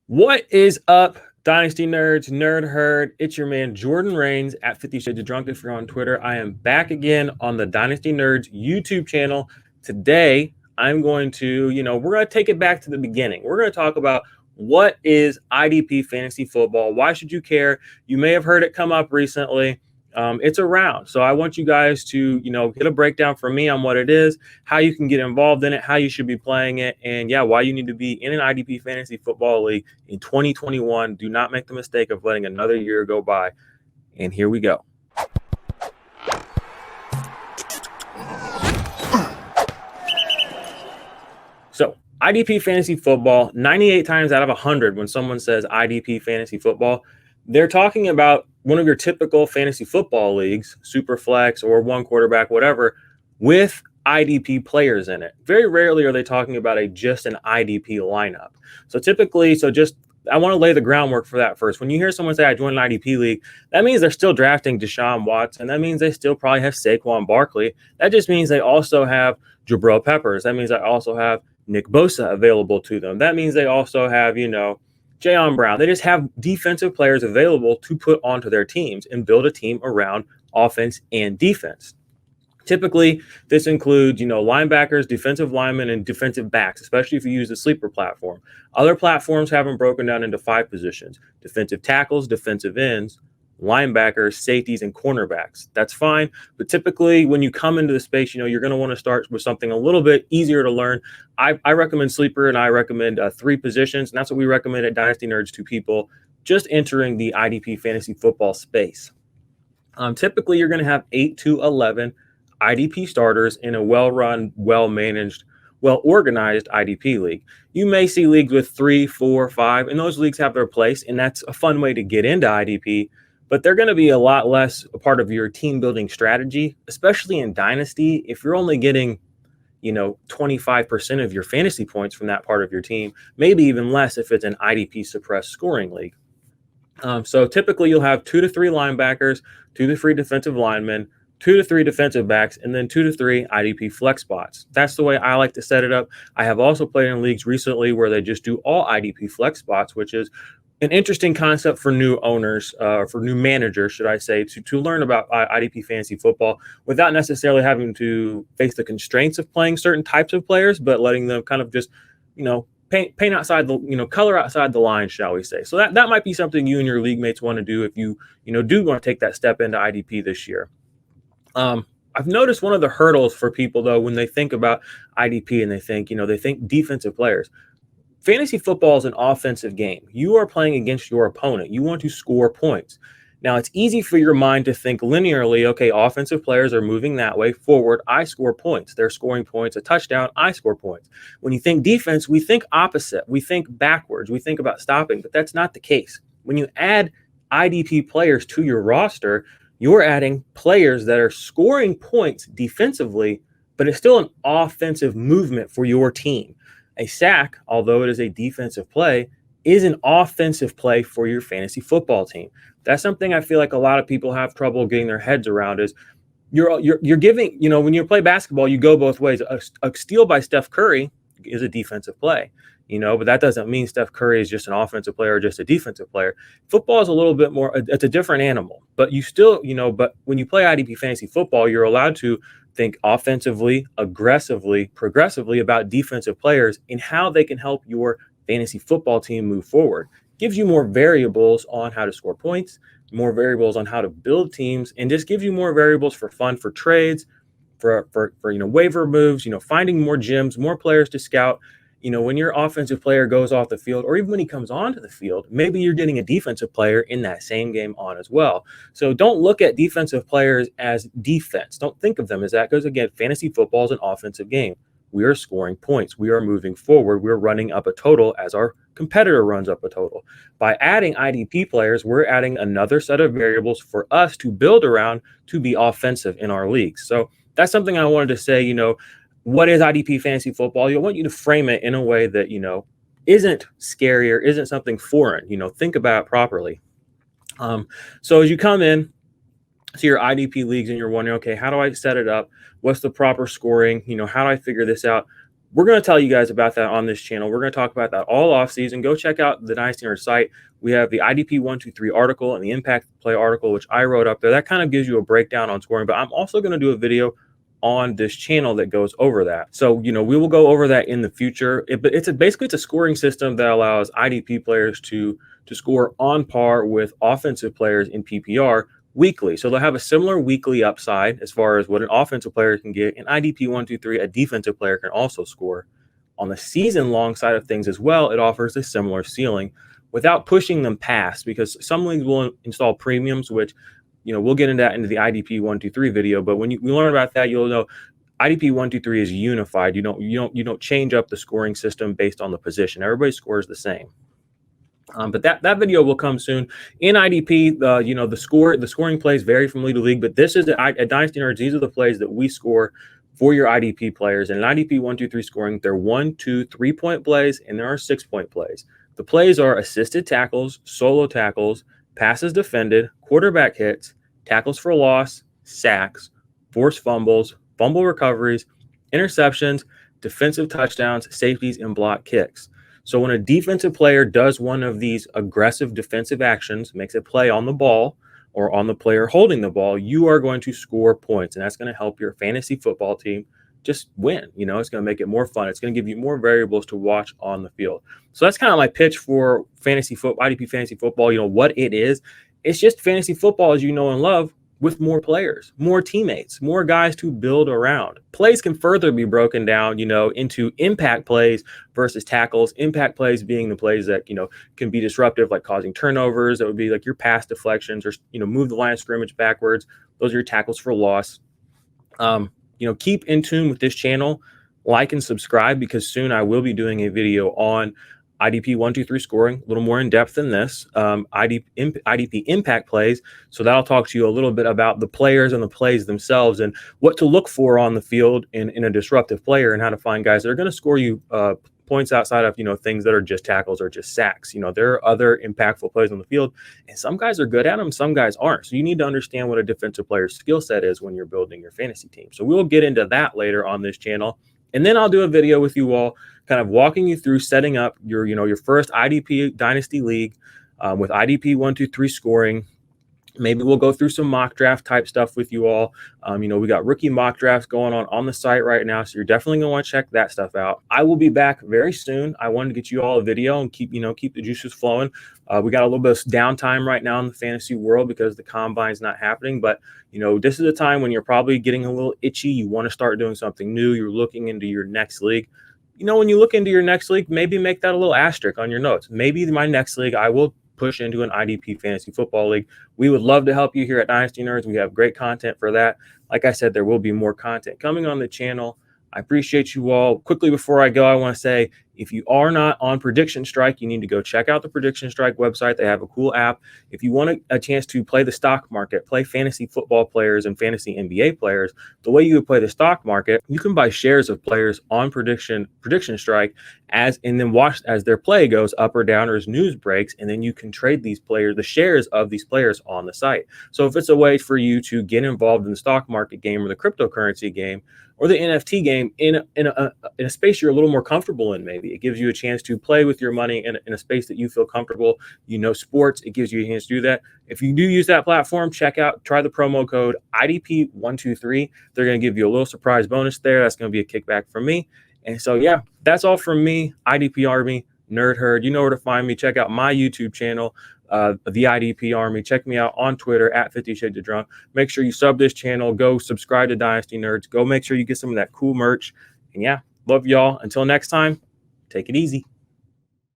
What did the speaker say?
What is up, Dynasty nerds, nerd herd? It's your man Jordan Rains at 50 Shades of Drunk if you're on Twitter. I am back again on the Dynasty Nerds YouTube channel. Today, I'm going to, we're going to take it back to the beginning. We're going to talk about what is IDP Fantasy Football? Why should you care? You may have heard it come up recently. It's around. So I want you guys to, get a breakdown from me on what it is, how you can get involved in it, how you should be playing it, and why you need to be in an IDP Fantasy Football League in 2021. Do not make the mistake of letting another year go by. And here we go. So IDP Fantasy Football, 98 times out of 100 when someone says IDP Fantasy Football, they're talking about one of your typical fantasy football leagues, super flex or one quarterback, whatever, with IDP players in it. Very rarely are they talking about just an IDP lineup. So typically, I want to lay the groundwork for that first. When you hear someone say, I joined an IDP league, that means they're still drafting Deshaun Watson. That means they still probably have Saquon Barkley. That just means they also have Jabril Peppers. That means they also have Nick Bosa available to them. That means they also have, Jayon Brown. They just have defensive players available to put onto their teams and build a team around offense and defense. Typically, this includes, linebackers, defensive linemen, and defensive backs, especially if you use the sleeper platform. Other platforms have them broken down into 5 positions: defensive tackles, defensive ends, linebackers, safeties, and cornerbacks. That's fine. But typically, when you come into the space, you're going to want to start with something a little bit easier to learn. I recommend sleeper, and I recommend 3 positions. And that's what we recommend at Dynasty Nerds to people just entering the IDP fantasy football space. Typically, you're going to have 8 to 11 IDP starters in a well-run, well-managed, well-organized IDP league. You may see leagues with 3, 4, 5, and those leagues have their place, and that's a fun way to get into IDP. But they're going to be a lot less a part of your team building strategy, especially in Dynasty. If you're only getting, 25% of your fantasy points from that part of your team, maybe even less if it's an IDP suppressed scoring league. So typically you'll have 2 to 3 linebackers, 2 to 3 defensive linemen, 2 to 3 defensive backs, and then 2 to 3 IDP flex spots. That's the way I like to set it up. I have also played in leagues recently where they just do all IDP flex spots, which is an interesting concept for new owners, for new managers, should I say, to learn about IDP fantasy football without necessarily having to face the constraints of playing certain types of players, but letting them kind of just, paint outside the, color outside the line, shall we say. So that might be something you and your league mates want to do if you, do want to take that step into IDP this year. I've noticed one of the hurdles for people, though, when they think about IDP and they think defensive players. Fantasy football is an offensive game. You are playing against your opponent. You want to score points. Now, it's easy for your mind to think linearly, okay, offensive players are moving that way forward. I score points. They're scoring points, a touchdown, I score points. When you think defense, we think opposite. We think backwards. We think about stopping, but that's not the case. When you add IDP players to your roster, you're adding players that are scoring points defensively, but it's still an offensive movement for your team. A sack, although it is a defensive play, is an offensive play for your fantasy football team. That's something I feel like a lot of people have trouble getting their heads around is you're giving, when you play basketball, you go both ways. A steal by Steph Curry is a defensive play, but that doesn't mean Steph Curry is just an offensive player or just a defensive player. Football is a little bit more, it's a different animal, but you still, but when you play IDP fantasy football, you're allowed to think offensively, aggressively, progressively about defensive players and how they can help your fantasy football team move forward. Gives you more variables on how to score points, more variables on how to build teams, and just gives you more variables for fun, for trades, for waiver moves, finding more gems, more players to scout. When your offensive player goes off the field, or even when he comes onto the field, maybe you're getting a defensive player in that same game on as well. So don't look at defensive players as defense. Don't think of them as that, because again, fantasy football is an offensive game. We are scoring points. We are moving forward. We're running up a total as our competitor runs up a total. By adding IDP players, we're adding another set of variables for us to build around to be offensive in our leagues. So that's something I wanted to say, what is IDP fantasy football? I want you to frame it in a way that, isn't scary or isn't something foreign. Think about it properly. So as you come in to your IDP leagues and you're wondering, okay, how do I set it up? What's the proper scoring? How do I figure this out? we're going to tell you guys about that on this channel. We're going to talk about that all off season. Go check out the Dynasty Nerd site. We have the IDP 123 article and the impact play article, which I wrote up there. That kind of gives you a breakdown on scoring, but I'm also going to do a video on this channel that goes over that. So, we will go over that in the future. But basically it's a scoring system that allows IDP players to score on par with offensive players in PPR weekly. So they'll have a similar weekly upside as far as what an offensive player can get. In IDP 123, a defensive player can also score. On the season long side of things as well, it offers a similar ceiling without pushing them past, because some leagues will install premiums, which we'll get into that into the IDP 123 video. But when you learn about that, you'll know IDP 123 is unified. You don't change up the scoring system based on the position. Everybody scores the same. But that video will come soon. In IDP, the scoring plays vary from league to league, but this is at Dynasty Nerds. These are the plays that we score for your IDP players. And in IDP 123 scoring, there are 1, 2, 3-point plays, and there are 6-point plays. The plays are assisted tackles, solo tackles, passes defended, quarterback hits, tackles for loss, sacks, forced fumbles, fumble recoveries, interceptions, defensive touchdowns, safeties, and block kicks. So when a defensive player does one of these aggressive defensive actions, makes a play on the ball or on the player holding the ball, you are going to score points, and that's going to help your fantasy football team just win. It's going to make it more fun. It's going to give you more variables to watch on the field. So that's kind of my pitch for fantasy football, IDP fantasy football. What it is. It's just fantasy football as you know and love, with more players, more teammates, more guys to build around. Plays can further be broken down, into impact plays versus tackles. Impact plays being the plays that, can be disruptive, like causing turnovers. That would be like your pass deflections, or, move the line of scrimmage backwards. Those are your tackles for loss. Keep in tune with this channel, like and subscribe, because soon I will be doing a video on IDP 123 scoring, a little more in depth than this, IDP impact plays. So that'll talk to you a little bit about the players and the plays themselves, and what to look for on the field in a disruptive player, and how to find guys that are going to score you points outside of, things that are just tackles or just sacks. There are other impactful plays on the field, and some guys are good at them, some guys aren't. So you need to understand what a defensive player's skill set is when you're building your fantasy team. So we'll get into that later on this channel. And then I'll do a video with you all kind of walking you through setting up your first IDP Dynasty League with IDP 123 scoring. Maybe we'll go through some mock draft type stuff with you all. We got rookie mock drafts going on the site right now, so you're definitely going to want to check that stuff out. I will be back very soon. I wanted to get you all a video and keep the juices flowing. We got a little bit of downtime right now in the fantasy world because the combine's not happening, but this is a time when you're probably getting a little itchy. You want to start doing something new. You're looking into your next league. When you look into your next league, maybe make that a little asterisk on your notes. Maybe my next league, I will push into an IDP Fantasy Football League. We would love to help you here at Dynasty Nerds. We have great content for that. Like I said, there will be more content coming on the channel. I appreciate you all. Quickly before I go, I want to say, if you are not on Prediction Strike, you need to go check out the Prediction Strike website. They have a cool app. If you want a chance to play the stock market, play fantasy football players and fantasy NBA players, the way you would play the stock market, you can buy shares of players on Prediction Strike and then watch as their play goes up or down or as news breaks, and then you can trade these players, the shares of these players on the site. So if it's a way for you to get involved in the stock market game or the cryptocurrency game or the NFT game in a space you're a little more comfortable in, maybe. It gives you a chance to play with your money in a space that you feel comfortable. Sports, it gives you a chance to do that. If you do use that platform, try the promo code IDP123. They're going to give you a little surprise bonus there. That's going to be a kickback from me. And so, yeah, that's all from me, IDP Army, Nerd Herd. You know where to find me. Check out my YouTube channel, the IDP Army. Check me out on Twitter at 50 Shades of Drunk. Make sure you sub this channel. Go subscribe to Dynasty Nerds. Go make sure you get some of that cool merch. And yeah, love y'all. Until next time, take it easy.